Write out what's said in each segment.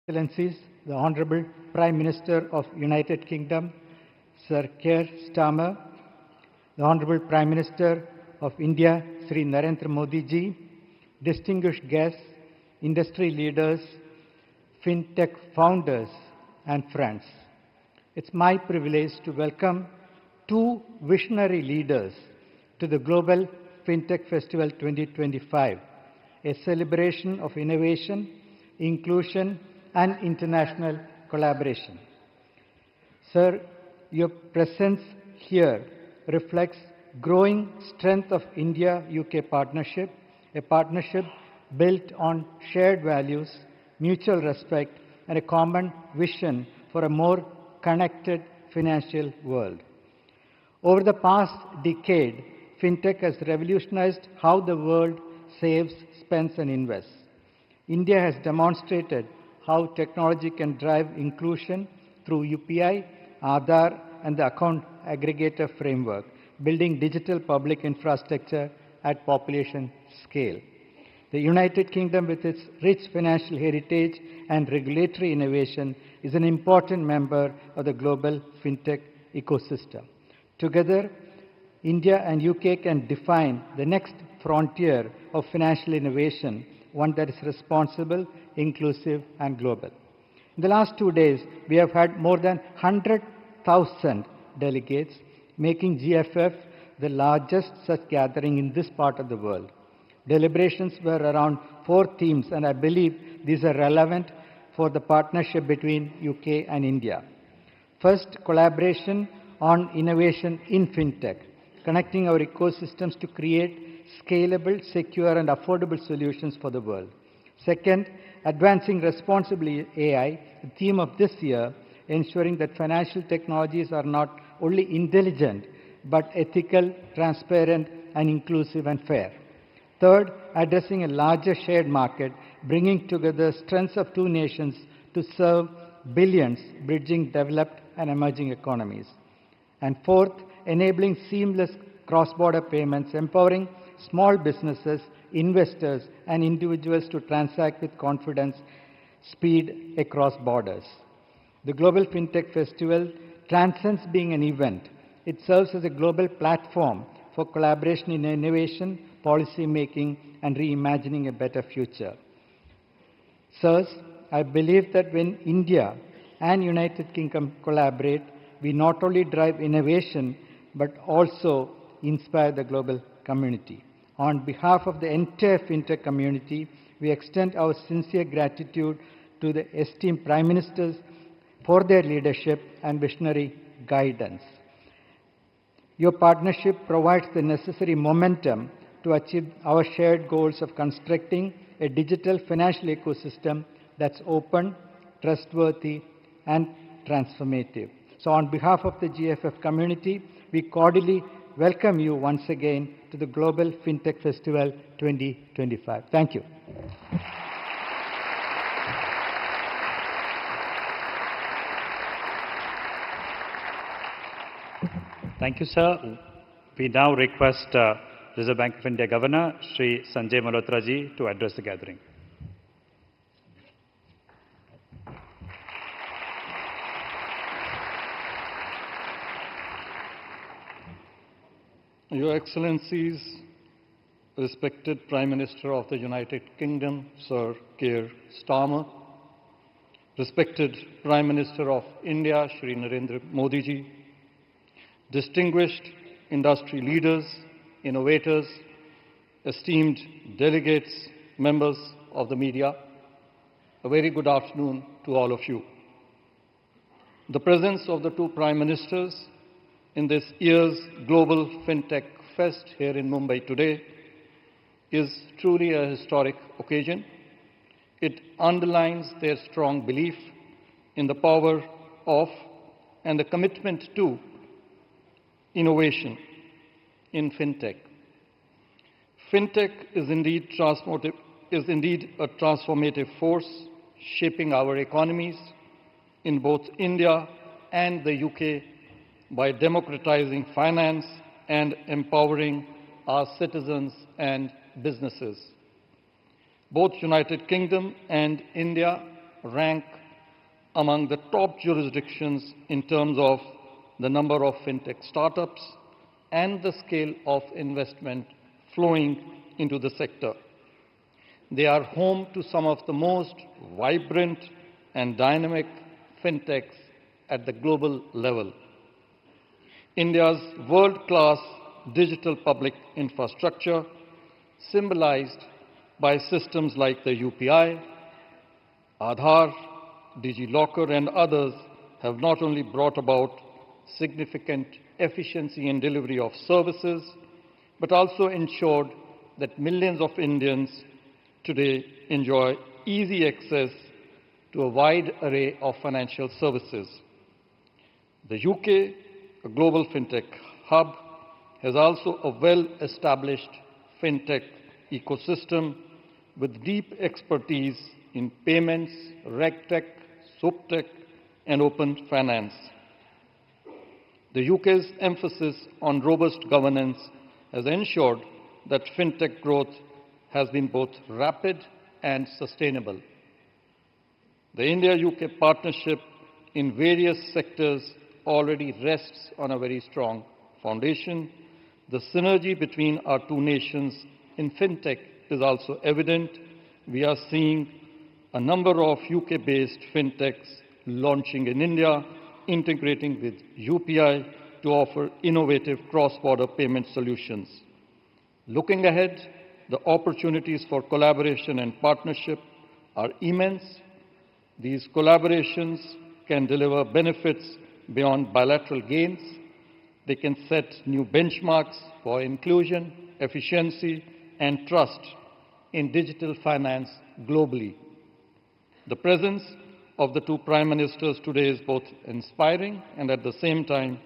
Excellencies, the Honorable Prime Minister of United Kingdom, Sir Keir Starmer, the Honorable Prime Minister of India, Sri Narendra Modi ji, distinguished guests, industry leaders, fintech founders, and friends. It's my privilege to welcome two visionary leaders to the Global FinTech Festival 2025, a celebration of innovation, inclusion, and international collaboration. Sir, your presence here reflects growing strength of India-UK partnership, a partnership built on shared values, mutual respect, and a common vision for a more connected financial world. Over the past decade, FinTech has revolutionized how the world saves, spends, and invests. India has demonstrated how technology can drive inclusion through UPI, Aadhaar, and the account aggregator framework, building digital public infrastructure at population scale. The United Kingdom, with its rich financial heritage and regulatory innovation, is an important member of the global fintech ecosystem. Together, India and UK can define the next frontier of financial innovation, one that is responsible, inclusive, and global. In the last 2 days, we have had more than 100,000 delegates, making GFF the largest such gathering in this part of the world. Deliberations were around 4 themes, and I believe these are relevant for the partnership between UK and India. First, collaboration on innovation in fintech, connecting our ecosystems to create scalable, secure, and affordable solutions for the world. Second, advancing responsible AI, the theme of this year, ensuring that financial technologies are not only intelligent, but ethical, transparent, and inclusive and fair. Third, addressing a larger shared market, bringing together strengths of 2 nations to serve billions, bridging developed and emerging economies. And fourth, enabling seamless cross-border payments, empowering small businesses, investors, and individuals to transact with confidence, speed across borders. The Global FinTech Festival transcends being an event. It serves as a global platform for collaboration in innovation, policy making, and reimagining a better future. Sirs, I believe that when India and United Kingdom collaborate, we not only drive innovation, but also inspire the global community. On behalf of the entire FinTech community, we extend our sincere gratitude to the esteemed Prime Ministers for their leadership and visionary guidance. Your partnership provides the necessary momentum to achieve our shared goals of constructing a digital financial ecosystem that's open, trustworthy, and transformative. So on behalf of the GFF community, we cordially welcome you once again to the Global FinTech Festival 2025. Thank you. Thank you, sir. We now request Reserve Bank of India Governor, Shri Sanjay Malhotra ji, to address the gathering. Your Excellencies, respected Prime Minister of the United Kingdom, Sir Keir Starmer, respected Prime Minister of India, Shri Narendra Modi ji, distinguished industry leaders, innovators, esteemed delegates, members of the media, a very good afternoon to all of you. The presence of the 2 Prime Ministers in this year's Global FinTech Fest here in Mumbai today is truly a historic occasion. It underlines their strong belief in the power of and the commitment to innovation in FinTech. FinTech is indeed a transformative force shaping our economies in both India and the UK by democratizing finance and empowering our citizens and businesses. Both United Kingdom and India rank among the top jurisdictions in terms of the number of fintech startups and the scale of investment flowing into the sector. They are home to some of the most vibrant and dynamic fintechs at the global level. India's world-class digital public infrastructure, symbolized by systems like the UPI, Aadhaar, DigiLocker, and others, have not only brought about significant efficiency in delivery of services, but also ensured that millions of Indians today enjoy easy access to a wide array of financial services. The UK, a global fintech hub, has also a well-established fintech ecosystem with deep expertise in payments, RegTech, SupTech, and open finance. The UK's emphasis on robust governance has ensured that fintech growth has been both rapid and sustainable. The India-UK partnership in various sectors already rests on a very strong foundation. The synergy between our two nations in fintech is also evident. We are seeing a number of UK-based fintechs launching in India, integrating with UPI to offer innovative cross-border payment solutions. Looking ahead, the opportunities for collaboration and partnership are immense. These collaborations can deliver benefits beyond bilateral gains. They can set new benchmarks for inclusion, efficiency, and trust in digital finance globally. The presence of the two Prime Ministers today is both inspiring and at the same time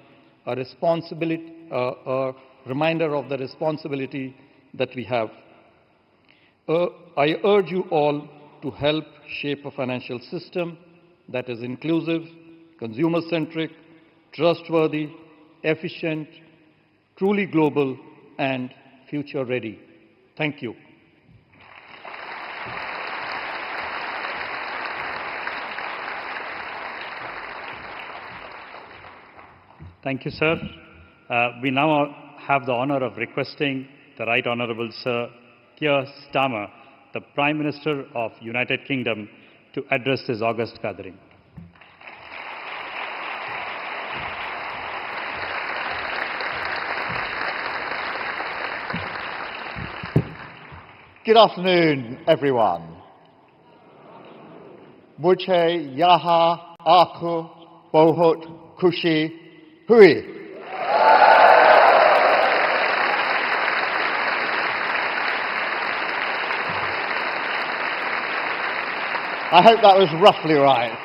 a reminder of the responsibility that we have. I urge you all to help shape a financial system that is inclusive, consumer-centric, trustworthy, efficient, truly global, and future-ready. Thank you. Thank you, sir. We now have the honor of requesting the Right Honourable Sir Keir Starmer, the Prime Minister of United Kingdom, to address this august gathering. Good afternoon, everyone. Mujhe yaha aapko bahut khushi hui. I hope that was roughly right.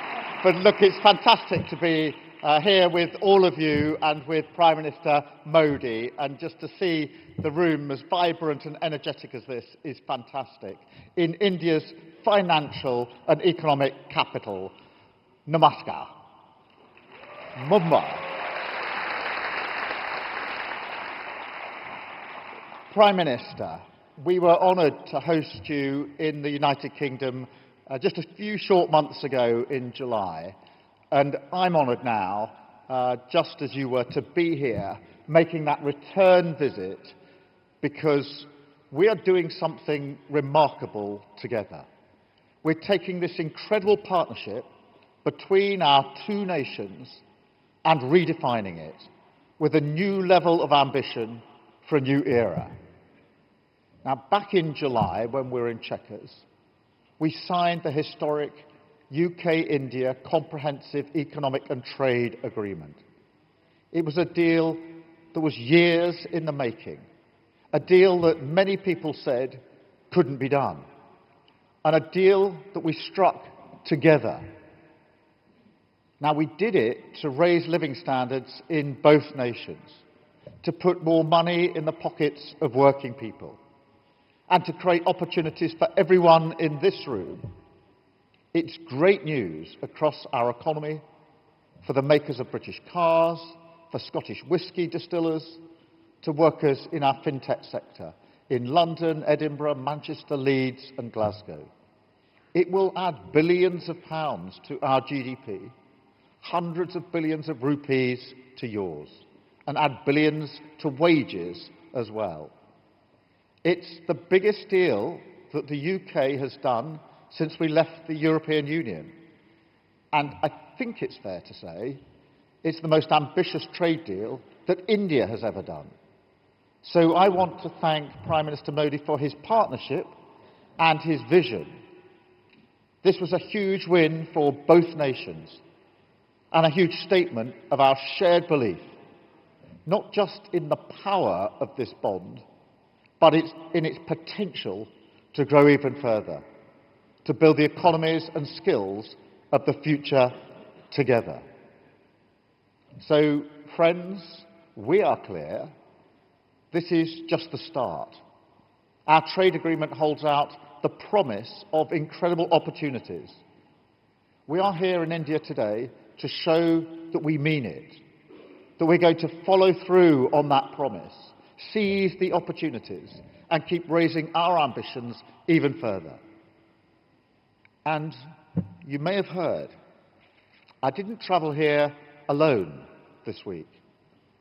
But look, it's fantastic to be here with all of you and with Prime Minister Modi, and just to see the room as vibrant and energetic as this is fantastic. In India's financial and economic capital, Namaskar. Mumbai. Prime Minister, we were honoured to host you in the United Kingdom just a few short months ago in July. And I'm honoured now, just as you were, to be here making that return visit, because we are doing something remarkable together. We're taking this incredible partnership between our two nations and redefining it with a new level of ambition for a new era. Now, back in July, when we were in Chequers, we signed the historic UK-India Comprehensive Economic and Trade Agreement. It was a deal that was years in the making, a deal that many people said couldn't be done, and a deal that we struck together. Now, we did it to raise living standards in both nations, to put more money in the pockets of working people, and to create opportunities for everyone in this room. It's great news across our economy, for the makers of British cars, for Scottish whisky distillers, to workers in our fintech sector in London, Edinburgh, Manchester, Leeds and Glasgow. It will add billions of pounds to our GDP, hundreds of billions of rupees to yours, and add billions to wages as well. It's the biggest deal that the UK has done since we left the European Union. And I think it's fair to say it's the most ambitious trade deal that India has ever done. So I want to thank Prime Minister Modi for his partnership and his vision. This was a huge win for both nations and a huge statement of our shared belief, not just in the power of this bond, but in its potential to grow even further, to build the economies and skills of the future together. So, friends, we are clear. This is just the start. Our trade agreement holds out the promise of incredible opportunities. We are here in India today to show that we mean it, that we're going to follow through on that promise, seize the opportunities, and keep raising our ambitions even further. And you may have heard, I didn't travel here alone this week.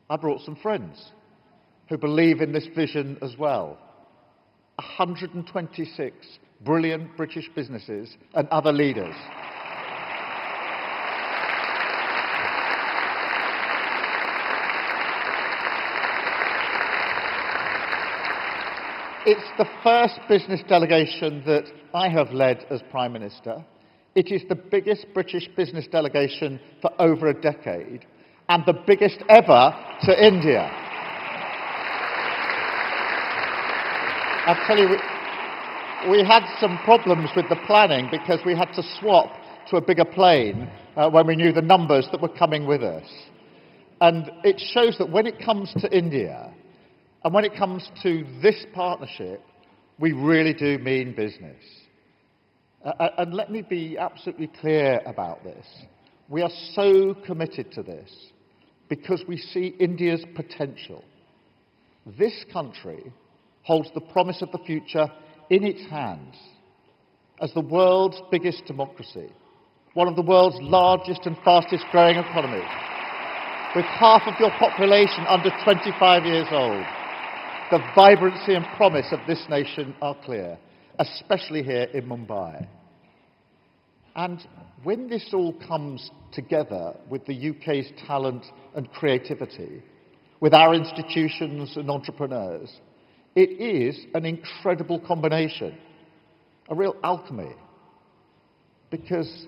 I brought some friends who believe in this vision as well. 126 brilliant British businesses and other leaders. It's the first business delegation that I have led as Prime Minister. It is the biggest British business delegation for over a decade and the biggest ever to India. I tell you, we had some problems with the planning because we had to swap to a bigger plane when we knew the numbers that were coming with us. And it shows that when it comes to India, and when it comes to this partnership, we really do mean business. And let me be absolutely clear about this. We are so committed to this because we see India's potential. This country holds the promise of the future in its hands as the world's biggest democracy, one of the world's largest and fastest growing economies, with half of your population under 25 years old. The vibrancy and promise of this nation are clear, especially here in Mumbai. And when this all comes together with the UK's talent and creativity, with our institutions and entrepreneurs, it is an incredible combination, a real alchemy. Because,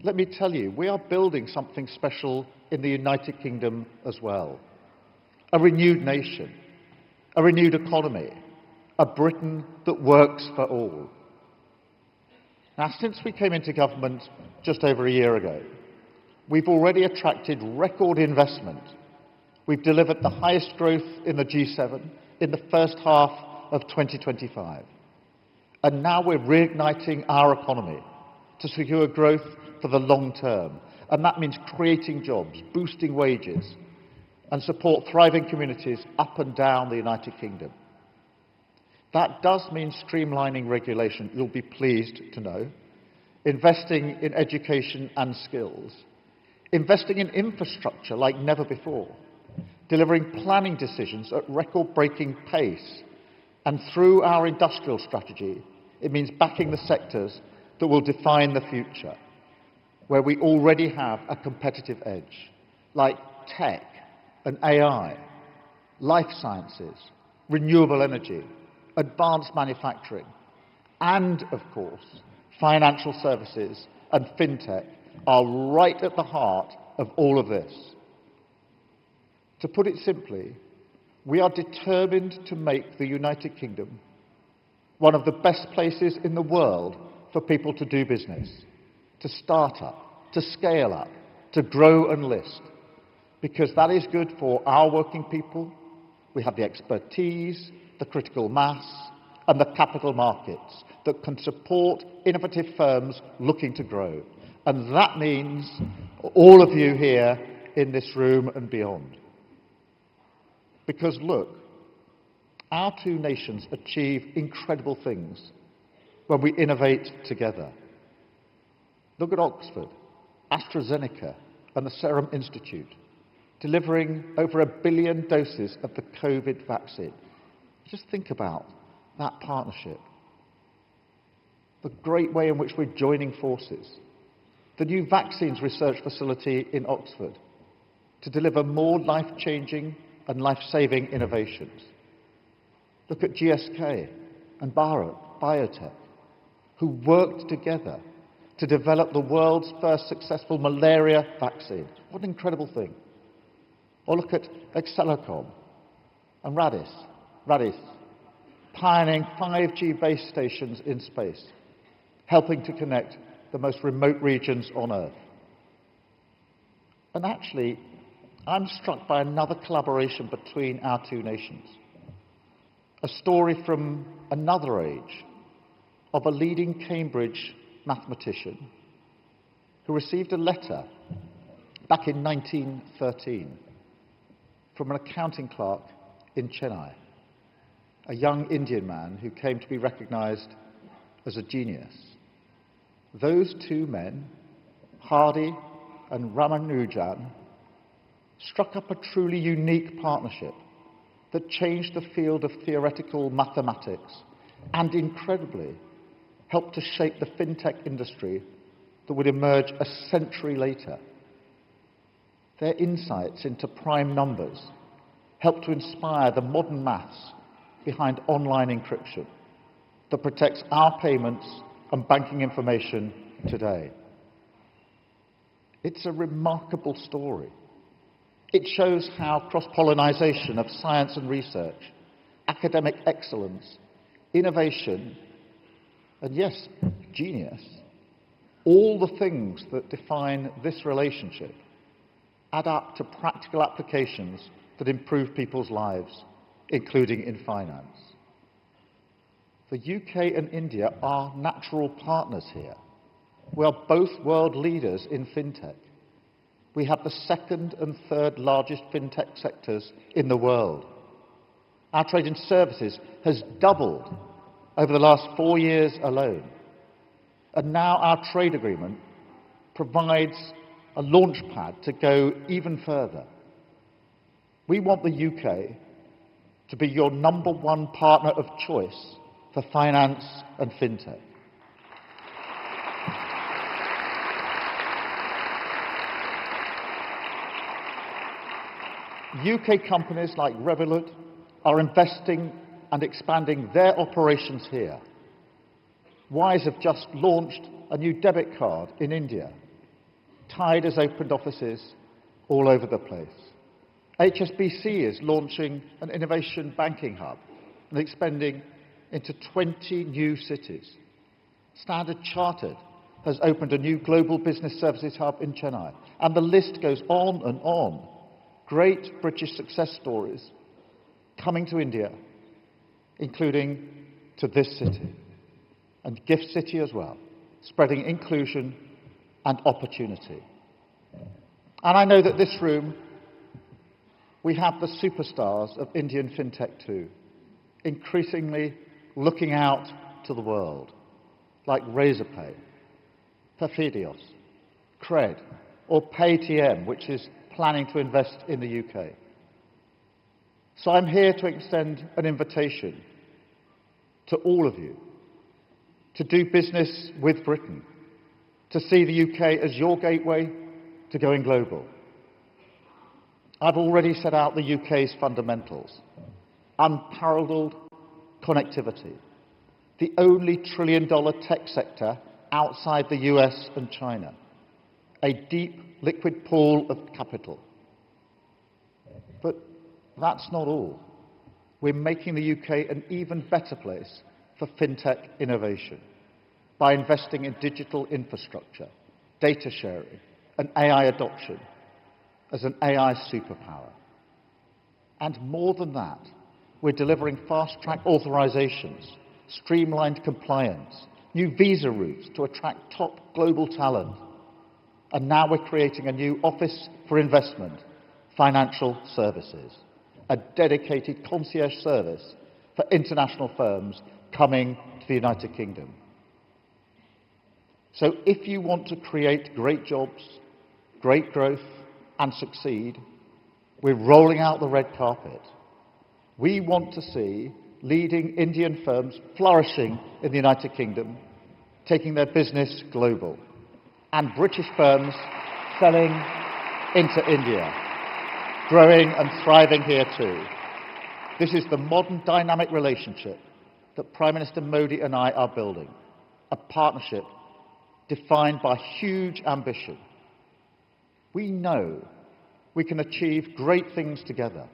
let me tell you, we are building something special in the United Kingdom as well. A renewed nation, a renewed economy, a Britain that works for all. Now, since we came into government just over a year ago, we've already attracted record investment. We've delivered the highest growth in the G7 in the first half of 2025. And now we're reigniting our economy to secure growth for the long term. And that means creating jobs, boosting wages, and support thriving communities up and down the United Kingdom. That does mean streamlining regulation, you'll be pleased to know, investing in education and skills, investing in infrastructure like never before, delivering planning decisions at record-breaking pace, and through our industrial strategy, it means backing the sectors that will define the future, where we already have a competitive edge, like tech and AI, life sciences, renewable energy, advanced manufacturing, and, of course, financial services and fintech are right at the heart of all of this. To put it simply, we are determined to make the United Kingdom one of the best places in the world for people to do business, to start up, to scale up, to grow and list, because that is good for our working people. We have the expertise, the critical mass, and the capital markets that can support innovative firms looking to grow. And that means all of you here in this room and beyond. Because look, our two nations achieve incredible things when we innovate together. Look at Oxford, AstraZeneca, and the Serum Institute, delivering over 1 billion doses of the COVID vaccine. Just think about that partnership. The great way in which we're joining forces. The new vaccines research facility in Oxford to deliver more life-changing and life-saving innovations. Look at GSK and Biotech, who worked together to develop the world's first successful malaria vaccine. What an incredible thing. Or look at Excelicom and Radis, pioneering 5G base stations in space, helping to connect the most remote regions on Earth. And actually, I'm struck by another collaboration between our two nations. A story from another age of a leading Cambridge mathematician who received a letter back in 1913 from an accounting clerk in Chennai, a young Indian man who came to be recognized as a genius. Those two men, Hardy and Ramanujan, struck up a truly unique partnership that changed the field of theoretical mathematics and, incredibly, helped to shape the fintech industry that would emerge a century later. Their insights into prime numbers helped to inspire the modern maths behind online encryption that protects our payments and banking information today. It's a remarkable story. It shows how cross-pollination of science and research, academic excellence, innovation, and yes, genius, all the things that define this relationship add up to practical applications that improve people's lives, including in finance. The UK and India are natural partners here. We are both world leaders in fintech. We have the second and third largest fintech sectors in the world. Our trade in services has doubled over the last 4 years alone. And now our trade agreement provides a launch pad to go even further. We want the UK to be your #1 partner of choice for finance and fintech. UK companies like Revolut are investing and expanding their operations here. Wise have just launched a new debit card in India. Tide has opened offices all over the place. HSBC is launching an innovation banking hub and expanding into 20 new cities. Standard Chartered has opened a new global business services hub in Chennai. And the list goes on and on. Great British success stories coming to India, including to this city, and Gift City as well, spreading inclusion and opportunity. And I know that this room, we have the superstars of Indian fintech too, increasingly looking out to the world, like Razorpay, Perfidios, Cred, or Paytm, which is planning to invest in the UK. So I'm here to extend an invitation to all of you to do business with Britain, to see the UK as your gateway to going global. I've already set out the UK's fundamentals: unparalleled connectivity, the only trillion-dollar tech sector outside the US and China, a deep liquid pool of capital. But that's not all. We're making the UK an even better place for fintech innovation by investing in digital infrastructure, data sharing, and AI adoption as an AI superpower. And more than that, we're delivering fast-track authorizations, streamlined compliance, new visa routes to attract top global talent. And now we're creating a new Office for Investment, Financial Services, a dedicated concierge service for international firms coming to the United Kingdom. So if you want to create great jobs, great growth, and succeed, we're rolling out the red carpet. We want to see leading Indian firms flourishing in the United Kingdom, taking their business global, and British firms selling into India, growing and thriving here too. This is the modern dynamic relationship that Prime Minister Modi and I are building, a partnership defined by huge ambition. We know we can achieve great things together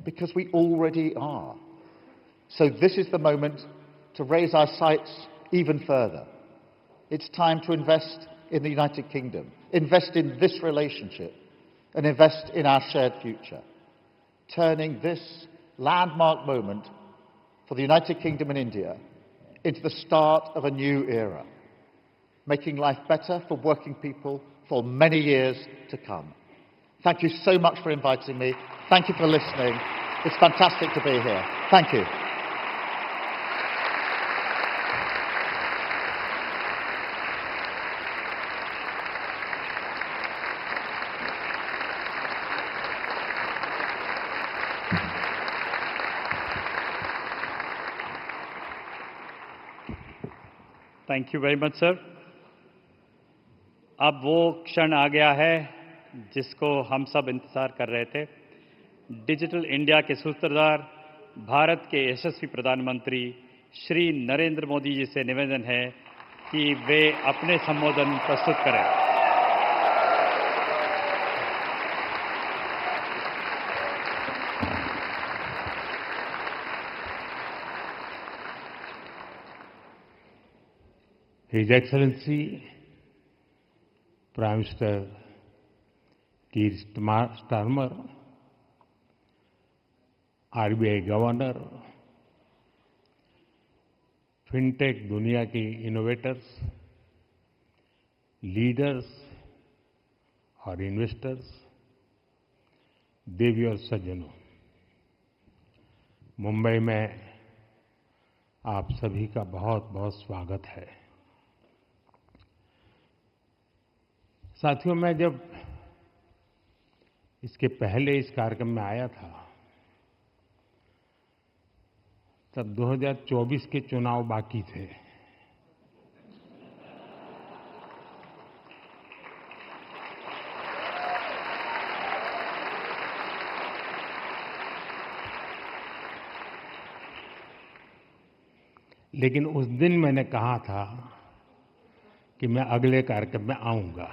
because we already are. So this is the moment to raise our sights even further. It's time to invest in the United Kingdom, invest in this relationship, and invest in our shared future, turning this landmark moment for the United Kingdom and India into the start of a new era, making life better for working people for many years to come. Thank you so much for inviting me. Thank you for listening. It's fantastic to be here. Thank you. Thank you very much sir. अब वो क्षण आ गया है जिसको हम सब इंतजार कर रहे थे। डिजिटल इंडिया के सूत्रधार भारत के यशस्वी प्रधानमंत्री श्री नरेंद्र मोदी जी से निवेदन है कि वे अपने संबोधन प्रस्तुत करें। His Excellency Prime Minister Keir Starmer, RBI governor, fintech दुनिया के इनोवेटर्स, लीडर्स और इन्वेस्टर्स, देवी और सज्जनों, मुंबई में आप सभी का बहुत बहुत स्वागत है। साथियों, मैं जब इसके पहले इस कार्यक्रम में आया था तब 2024 के चुनाव बाकी थे। लेकिन उस दिन मैंने कहा था कि मैं अगले कार्यक्रम में आऊंगा।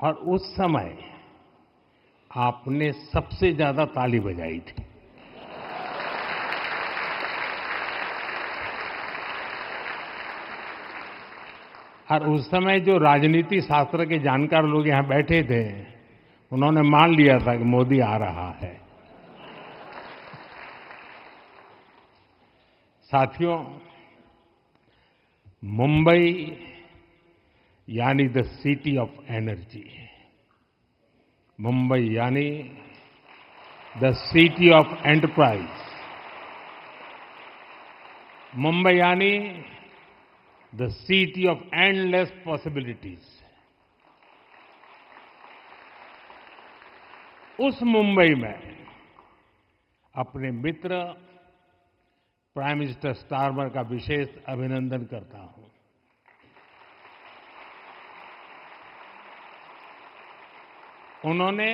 और उस समय आपने सबसे ज्यादा ताली बजाई थी। और उस समय जो राजनीति शास्त्र के जानकार लोग यहां बैठे थे, उन्होंने मान लिया था कि मोदी आ रहा है। साथियों, मुंबई यानी the city of energy, Mumbai यानी the city of enterprise, Mumbai यानी the city of endless possibilities. उस मुंबई में अपने मित्र प्राइम मिनिस्टर स्टारमर का विशेष अभिनंदन करता हूं। उन्होंने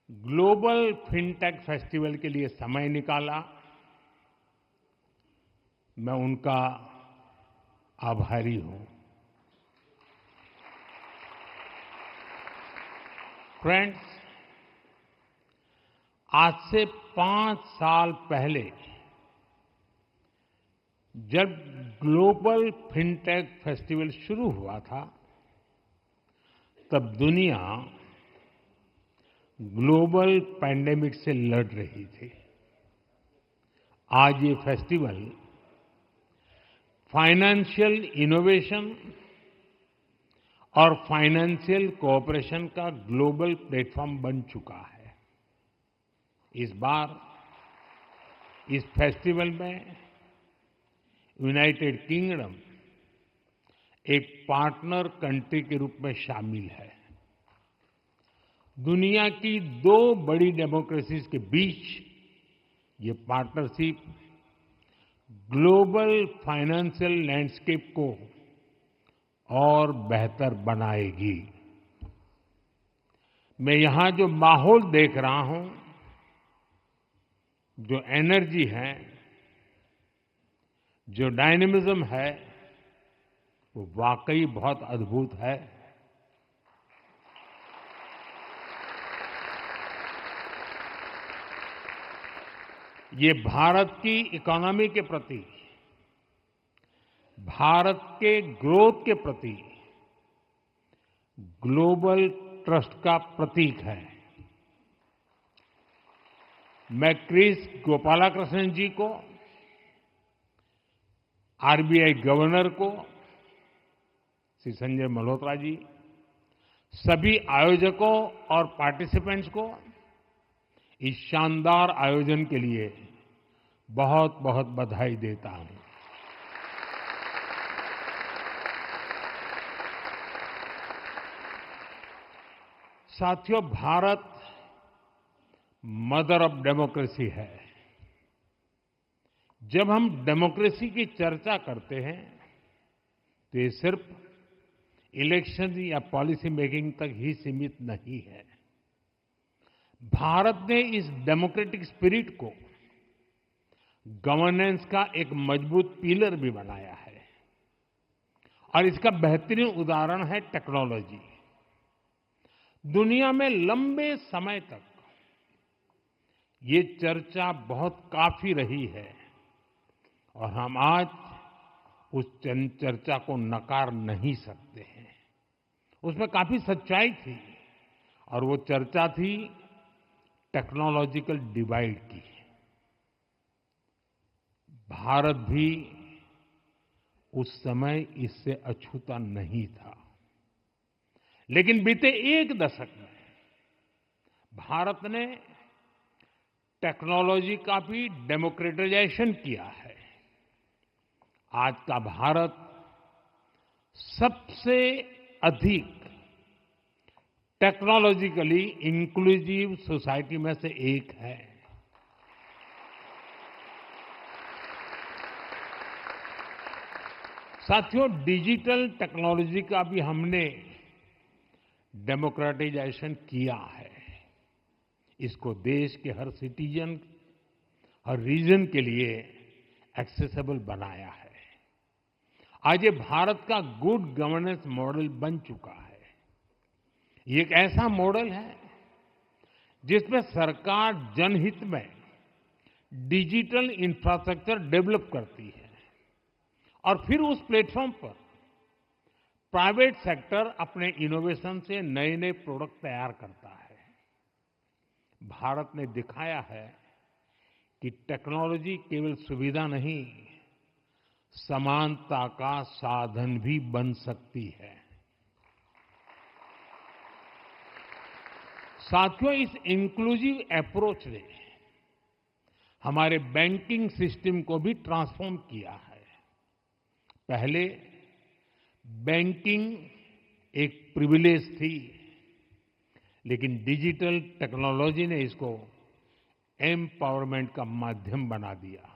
ग्लोबल फिनटेक फेस्टिवल के लिए समय निकाला। मैं उनका आभारी हूं। फ्रेंड्स, आज से 5 साल पहले जब ग्लोबल फिनटेक फेस्टिवल शुरू हुआ था, तब दुनिया ग्लोबल पैंडेमिक से लड़ रही थी। आज ये फेस्टिवल फाइनेंशियल इनोवेशन और फाइनेंशियल कोऑपरेशन का ग्लोबल प्लेटफॉर्म बन चुका है। इस बार इस फेस्टिवल में यूनाइटेड किंगडम एक पार्टनर कंट्री के रूप में शामिल है। दुनिया की दो बड़ी डेमोक्रेसीज के बीच ये पार्टनरशिप ग्लोबल फाइनेंशियल लैंडस्केप को और बेहतर बनाएगी। मैं यहां जो माहौल देख रहा हूं, जो एनर्जी है, जो डायनेमिज्म है, वो वाकई बहुत अद्भुत है। ये भारत की इकोनॉमी के प्रति, भारत के ग्रोथ के प्रति ग्लोबल ट्रस्ट का प्रतीक है। मैं क्रिस गोपालाकृष्णन जी को, आरबीआई गवर्नर को, श्री संजय मल्होत्रा जी, सभी आयोजकों और पार्टिसिपेंट्स को इस शानदार आयोजन के लिए बहुत बहुत बधाई देता हूं। साथियों, भारत मदर ऑफ डेमोक्रेसी है। जब हम डेमोक्रेसी की चर्चा करते हैं तो ये सिर्फ इलेक्शन या पॉलिसी मेकिंग तक ही सीमित नहीं है। भारत ने इस डेमोक्रेटिक स्पिरिट को गवर्नेंस का एक मजबूत पिलर भी बनाया है और इसका बेहतरीन उदाहरण है टेक्नोलॉजी। दुनिया में लंबे समय तक ये चर्चा बहुत काफी रही है और हम आज उस चर्चा को नकार नहीं सकते हैं। उसमें काफी सच्चाई थी और वो चर्चा थी टेक्नोलॉजिकल डिवाइड की। भारत भी उस समय इससे अछूता नहीं था, लेकिन बीते एक दशक में भारत ने टेक्नोलॉजी का भी डेमोक्रेटाइजेशन किया है। आज का भारत सबसे अधिक टेक्नोलॉजिकली इंक्लूसिव सोसाइटी में से एक है। साथियों, डिजिटल टेक्नोलॉजी का भी हमने डेमोक्रेटाइजेशन किया है। इसको देश के हर सिटीजन, हर रीजन के लिए एक्सेसिबल बनाया है। आज ये भारत का गुड गवर्नेंस मॉडल बन चुका है। ये एक ऐसा मॉडल है जिसमें सरकार जनहित में डिजिटल इंफ्रास्ट्रक्चर डेवलप करती है और फिर उस प्लेटफॉर्म पर प्राइवेट सेक्टर अपने इनोवेशन से नए नए प्रोडक्ट तैयार करता है। भारत ने दिखाया है कि टेक्नोलॉजी केवल सुविधा नहीं, समानता का साधन भी बन सकती है। साथियों, इस इंक्लूसिव अप्रोच ने हमारे बैंकिंग सिस्टम को भी ट्रांसफॉर्म किया है। पहले बैंकिंग एक प्रिविलेज थी, लेकिन डिजिटल टेक्नोलॉजी ने इसको एम्पावरमेंट का माध्यम बना दिया।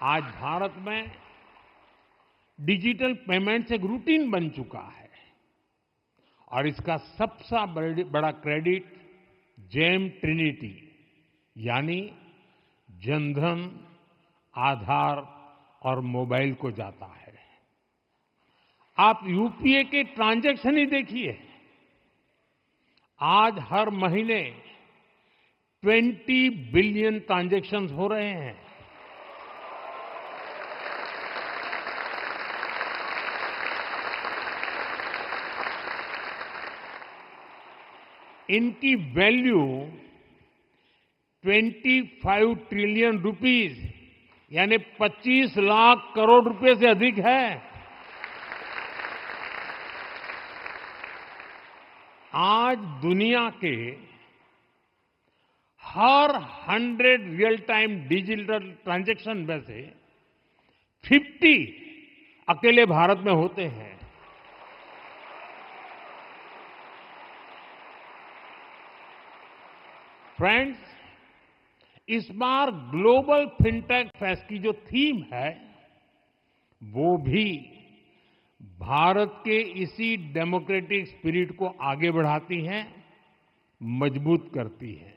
आज भारत में डिजिटल पेमेंट्स एक रूटीन बन चुका है और इसका सबसे बड़ा क्रेडिट जेम ट्रिनिटी यानी जनधन, आधार और मोबाइल को जाता है। आप यूपीए के ट्रांजैक्शन ही देखिए। आज हर महीने 20 बिलियन ट्रांजैक्शंस हो रहे हैं। इनकी वैल्यू 25 ट्रिलियन रुपीस यानी 25 लाख करोड़ रुपए से अधिक है। आज दुनिया के हर 100 रियल टाइम डिजिटल ट्रांजैक्शन में से 50 अकेले भारत में होते हैं। फ्रेंड्स, इस बार ग्लोबल फिनटेक फेस्ट की जो थीम है वो भी भारत के इसी डेमोक्रेटिक स्पिरिट को आगे बढ़ाती है, मजबूत करती है।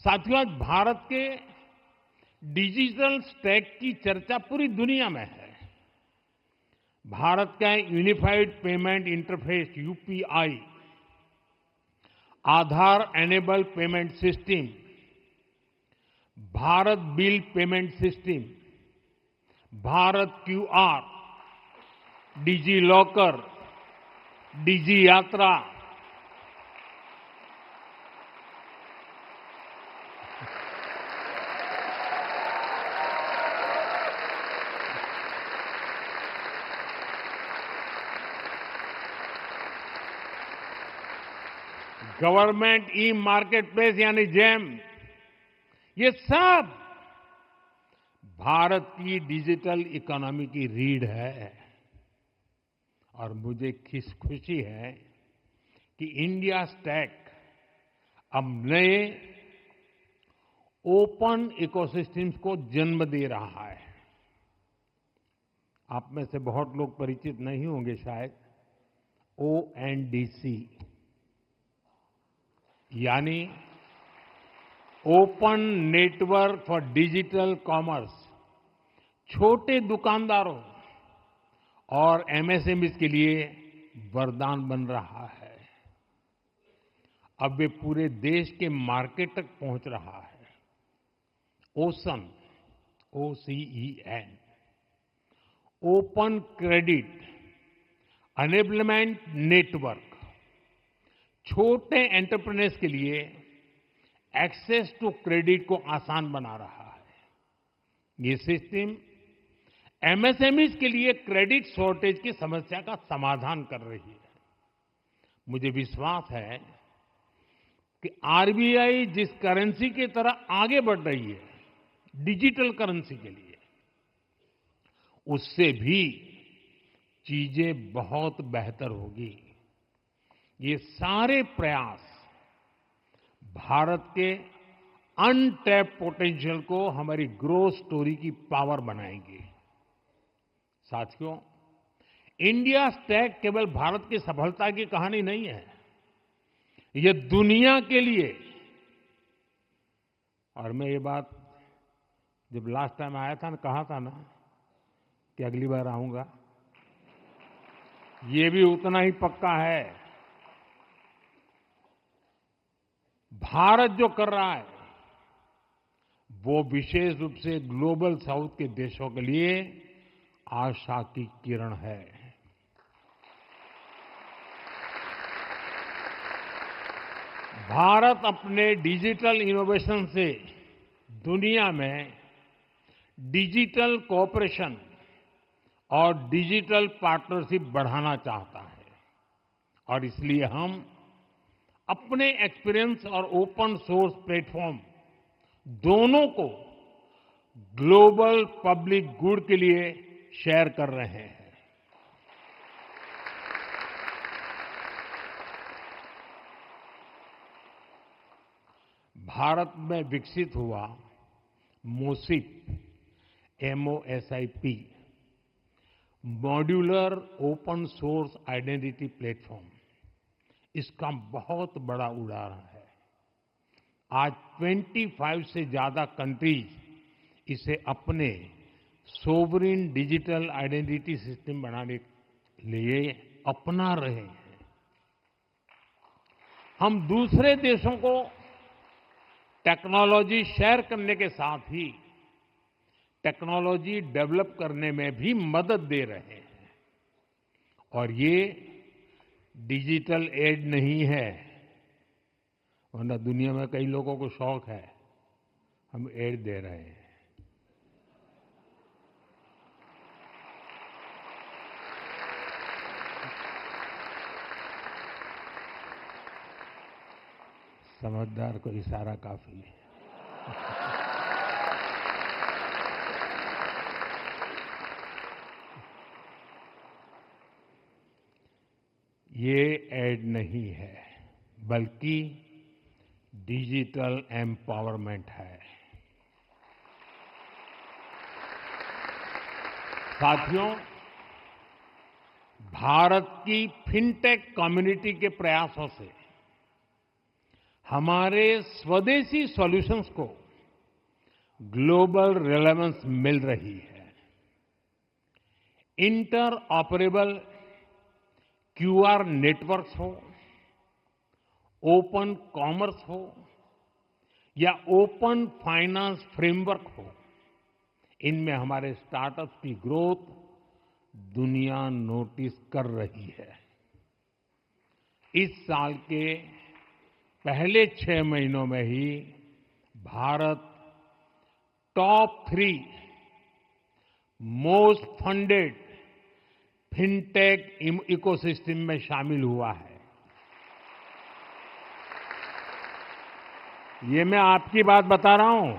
साथियों, आज भारत के डिजिटल स्टैक की चर्चा पूरी दुनिया में है। भारत का unified payment interface UPI, Aadhaar enabled payment system, Bharat bill payment system, Bharat QR, DigiLocker, DigiYatra, government e marketplace GeM, ये सब भारत की डिजिटल इकोनॉमी की रीढ़ है। और मुझे खुशी है कि इंडिया स्टैक अब नए ओपन इकोसिस्टम्स को जन्म दे रहा है। आप में से बहुत लोग परिचित नहीं होंगे शायद ONDC यानी open network for digital commerce, छोटे दुकानदारों और MSMEs के लिए वरदान बन रहा है। अब वे पूरे देश के मार्केट तक पहुंच रहा है। OCEN, OCEN, open credit enablement network, छोटे एंटरप्रेन्योर्स के लिए एक्सेस टू क्रेडिट को आसान बना रहा है। ये सिस्टम MSMEs के लिए क्रेडिट शॉर्टेज की समस्या का समाधान कर रही है। मुझे विश्वास है कि RBI जिस करेंसी की तरह आगे बढ़ रही है डिजिटल करेंसी के लिए, उससे भी चीजें बहुत बेहतर होगी। ये सारे प्रयास भारत के अनटैप्ड पोटेंशियल को हमारी ग्रोथ स्टोरी की पावर बनाएंगे। साथियों, इंडिया स्टैक केवल भारत की सफलता की कहानी नहीं है, ये दुनिया के लिए। और मैं ये बात जब लास्ट टाइम आया था ना, कहा था ना कि अगली बार आऊंगा, ये भी उतना ही पक्का है। भारत जो कर रहा है वो विशेष रूप से ग्लोबल साउथ के देशों के लिए आशा की किरण है। भारत अपने डिजिटल इनोवेशन से दुनिया में डिजिटल कोऑपरेशन और डिजिटल पार्टनरशिप बढ़ाना चाहता है। और इसलिए हम अपने एक्सपीरियंस और ओपन सोर्स प्लेटफॉर्म दोनों को ग्लोबल पब्लिक गुड के लिए शेयर कर रहे हैं। भारत में विकसित हुआ मोसिप, MOSIP, modular open source identity platform, इसका बहुत बड़ा उदाहरण है। आज 25 से ज्यादा कंट्रीज इसे अपने सोवरिन डिजिटल आइडेंटिटी सिस्टम बनाने के लिए अपना रहे हैं। हम दूसरे देशों को टेक्नोलॉजी शेयर करने के साथ ही टेक्नोलॉजी डेवलप करने में भी मदद दे रहे हैं। और ये डिजिटल एड नहीं है, वरना दुनिया में कई लोगों को शौक है, हम एड दे रहे हैं। समझदार को इशारा काफी है। ये ऐड नहीं है, बल्कि डिजिटल एम्पावरमेंट है। साथियों, भारत की फिनटेक कम्युनिटी के प्रयासों से हमारे स्वदेशी सॉल्यूशंस को ग्लोबल रेलेवेंस मिल रही है। इंटर ऑपरेबल क्यूआर नेटवर्क्स हो, ओपन कॉमर्स हो या ओपन फाइनेंस फ्रेमवर्क हो, इनमें हमारे स्टार्टअप्स की ग्रोथ दुनिया नोटिस कर रही है। इस साल के पहले 6 महीनों में ही Bharat top 3 most funded fintech ecosystem में शामिल हुआ है। ये मैं आपकी बात बता रहा हूं।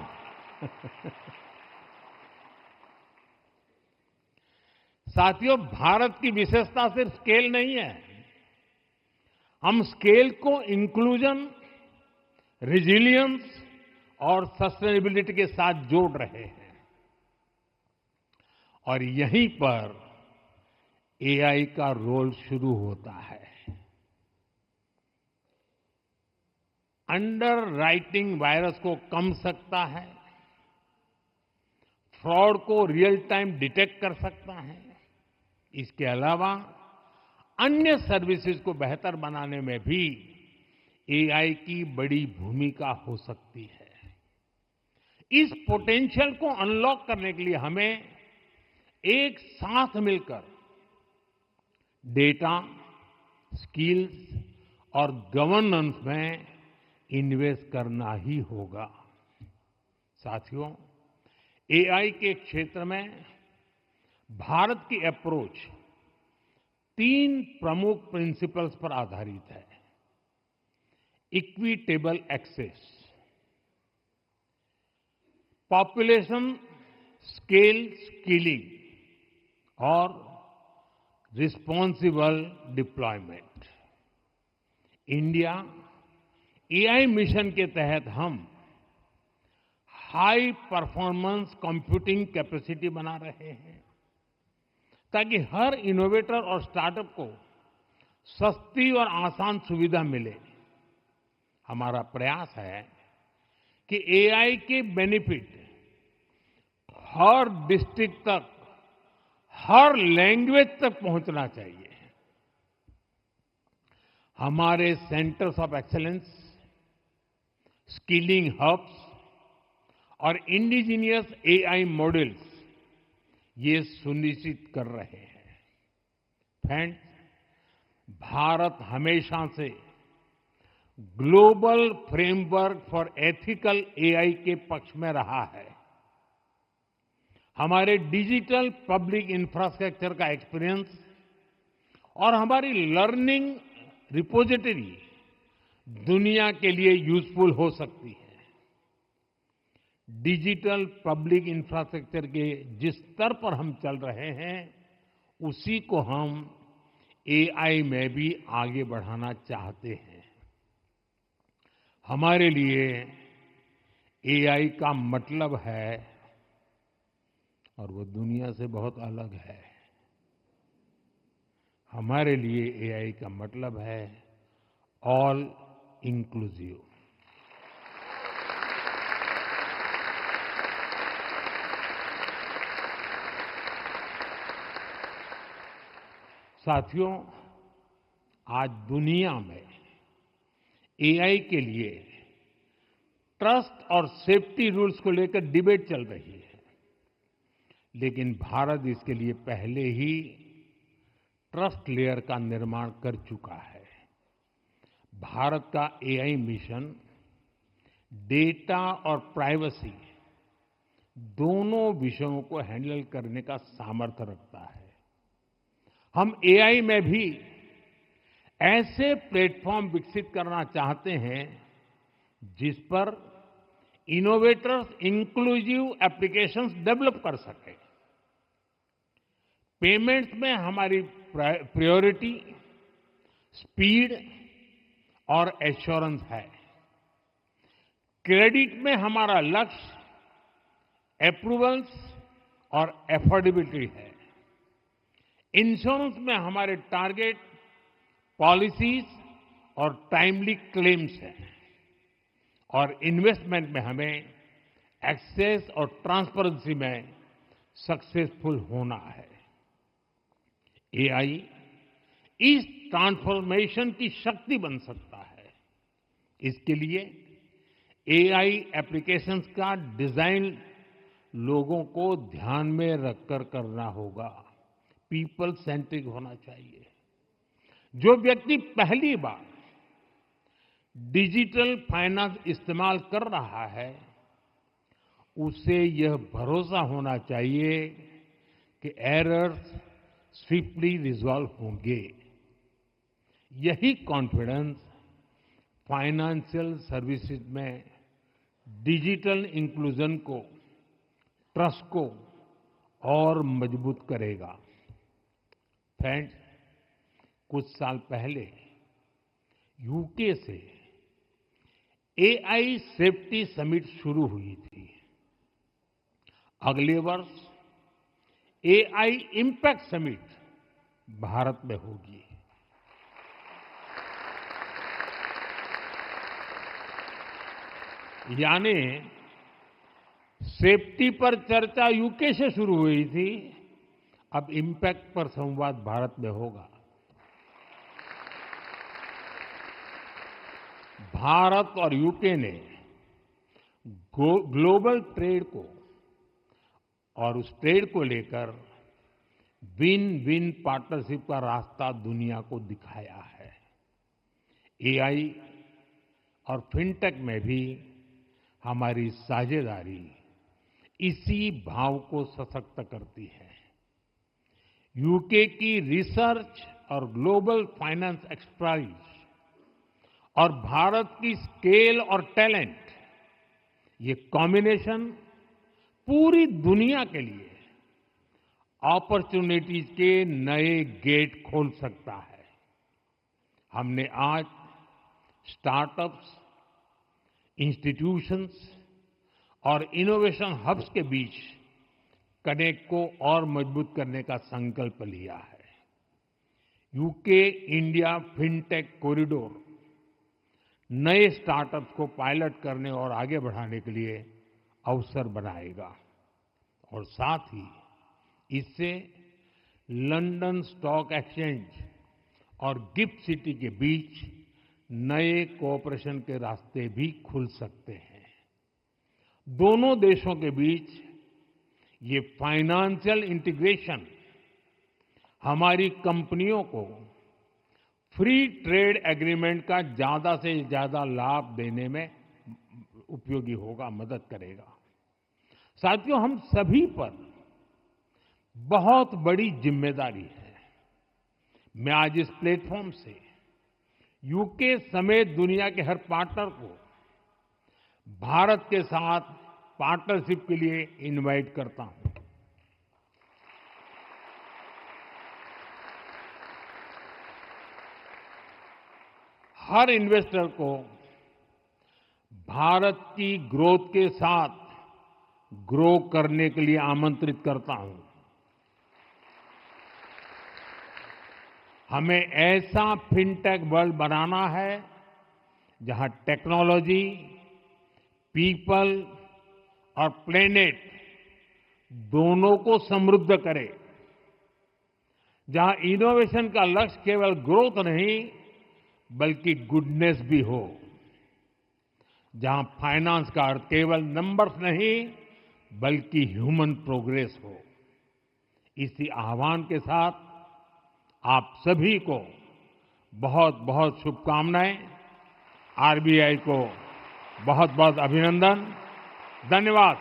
साथियों, भारत की विशेषता सिर्फ स्केल नहीं है। हम स्केल को इंक्लूजन, रेजिलियंस और सस्टेनेबिलिटी के साथ जोड़ रहे हैं। और यहीं पर एआई का रोल शुरू होता है। अंडर राइटिंग वायरस को कम सकता है, फ्रॉड को रियल टाइम डिटेक्ट कर सकता है। इसके अलावा अन्य सर्विसेज को बेहतर बनाने में भी एआई की बड़ी भूमिका हो सकती है। इस पोटेंशियल को अनलॉक करने के लिए हमें एक साथ मिलकर डेटा, स्किल्स और गवर्नेंस में इन्वेस्ट करना ही होगा। साथियों, एआई के क्षेत्र में भारत की अप्रोच 3 प्रमुख प्रिंसिपल्स पर आधारित है। Equitable access, population scale skilling और responsible deployment. India AI mission के तहत हम हाई परफॉर्मेंस कंप्यूटिंग कैपेसिटी बना रहे हैं, ताकि हर इनोवेटर और स्टार्टअप को सस्ती और आसान सुविधा मिले। हमारा प्रयास है कि एआई के बेनिफिट हर डिस्ट्रिक्ट तक, हर लैंग्वेज तक पहुंचना चाहिए। हमारे centres of excellence, skilling hubs और इंडिजिनियस एआई मॉडल्स ये सुनिश्चित कर रहे हैं। फ्रेंड्स, भारत हमेशा से global framework for ethical AI के पक्ष में रहा है। हमारे डिजिटल पब्लिक इंफ्रास्ट्रक्चर का एक्सपीरियंस और हमारी लर्निंग रिपोजिटरी दुनिया के लिए यूजफुल हो सकती है। डिजिटल पब्लिक इंफ्रास्ट्रक्चर के जिस स्तर पर हम चल रहे हैं, उसी को हम एआई में भी आगे बढ़ाना चाहते हैं। हमारे लिए एआई का मतलब है, और वो दुनिया से बहुत अलग है। हमारे लिए एआई का मतलब है ऑल इंक्लूसिव। साथियों, आज दुनिया में एआई के लिए ट्रस्ट और सेफ्टी रूल्स को लेकर डिबेट चल रही है, लेकिन भारत इसके लिए पहले ही ट्रस्ट लेयर का निर्माण कर चुका है। भारत का एआई मिशन डेटा और प्राइवेसी दोनों विषयों को हैंडल करने का सामर्थ्य रखता है। हम एआई में भी ऐसे प्लेटफॉर्म विकसित करना चाहते हैं जिस पर इनोवेटर्स इंक्लूसिव एप्लीकेशंस डेवलप कर सके। पेमेंट्स में हमारी प्रायोरिटी स्पीड और एश्योरेंस है। क्रेडिट में हमारा लक्ष्य अप्रूवल्स और एफोर्डेबिलिटी है। इंश्योरेंस में हमारे टारगेट पॉलिसीज और टाइमली क्लेम्स हैं। और इन्वेस्टमेंट में हमें एक्सेस और ट्रांसपेरेंसी में सक्सेसफुल होना है। एआई इस ट्रांसफॉर्मेशन की शक्ति बन सकता है। इसके लिए एआई एप्लीकेशंस का डिजाइन लोगों को ध्यान में रखकर करना होगा। पीपल सेंट्रिक होना चाहिए। जो व्यक्ति पहली बार डिजिटल फाइनेंस इस्तेमाल कर रहा है, उसे यह भरोसा होना चाहिए कि एरर्स स्विफ्टली रिजॉल्व होंगे। यही कॉन्फिडेंस फाइनेंशियल सर्विसेज में डिजिटल इंक्लूजन को, ट्रस्ट को और मजबूत करेगा। फ्रेंड्स, कुछ साल पहले यूके से एआई सेफ्टी समिट शुरू हुई थी। अगले वर्ष एआई इम्पैक्ट समिट भारत में होगी। यानी सेफ्टी पर चर्चा यूके से शुरू हुई थी, अब इम्पैक्ट पर संवाद भारत में होगा। भारत और यूके ने ग्लोबल ट्रेड को और उस ट्रेड को लेकर विन विन पार्टनरशिप का रास्ता दुनिया को दिखाया है। एआई और फिनटेक में भी हमारी साझेदारी इसी भाव को सशक्त करती है। यूके की रिसर्च और ग्लोबल फाइनेंस एक्सपर्टाइज और भारत की स्केल और टैलेंट, ये कॉम्बिनेशन पूरी दुनिया के लिए अपॉर्चुनिटीज के नए गेट खोल सकता है। हमने आज स्टार्टअप्स, इंस्टीट्यूशंस और इनोवेशन हब्स के बीच कनेक्ट को और मजबूत करने का संकल्प लिया है। यूके इंडिया फिनटेक कॉरिडोर नए स्टार्टअप्स को पायलट करने और आगे बढ़ाने के लिए अवसर बनाएगा और साथ ही इससे लंदन स्टॉक एक्सचेंज और गिफ्ट सिटी के बीच नए कोऑपरेशन के रास्ते भी खुल सकते हैं। दोनों देशों के बीच ये फाइनेंशियल इंटीग्रेशन हमारी कंपनियों को फ्री ट्रेड एग्रीमेंट का ज्यादा से ज्यादा लाभ देने में उपयोगी होगा, मदद करेगा। साथियों, हम सभी पर बहुत बड़ी जिम्मेदारी है। मैं आज इस प्लेटफॉर्म से यूके समेत दुनिया के हर पार्टनर को भारत के साथ पार्टनरशिप के लिए इनवाइट करता हूं। हर इन्वेस्टर को भारत की ग्रोथ के साथ ग्रो करने के लिए आमंत्रित करता हूं। हमें ऐसा फिनटेक वर्ल्ड बनाना है जहां टेक्नोलॉजी, पीपल और प्लेनेट दोनों को समृद्ध करे, जहां इनोवेशन का लक्ष्य केवल ग्रोथ नहीं बल्कि गुडनेस भी हो, जहां फाइनेंस का अर्थ केवल नंबर्स नहीं बल्कि ह्यूमन प्रोग्रेस हो। इसी आह्वान के साथ आप सभी को बहुत बहुत शुभकामनाएं। आरबीआई को बहुत बहुत अभिनंदन। धन्यवाद।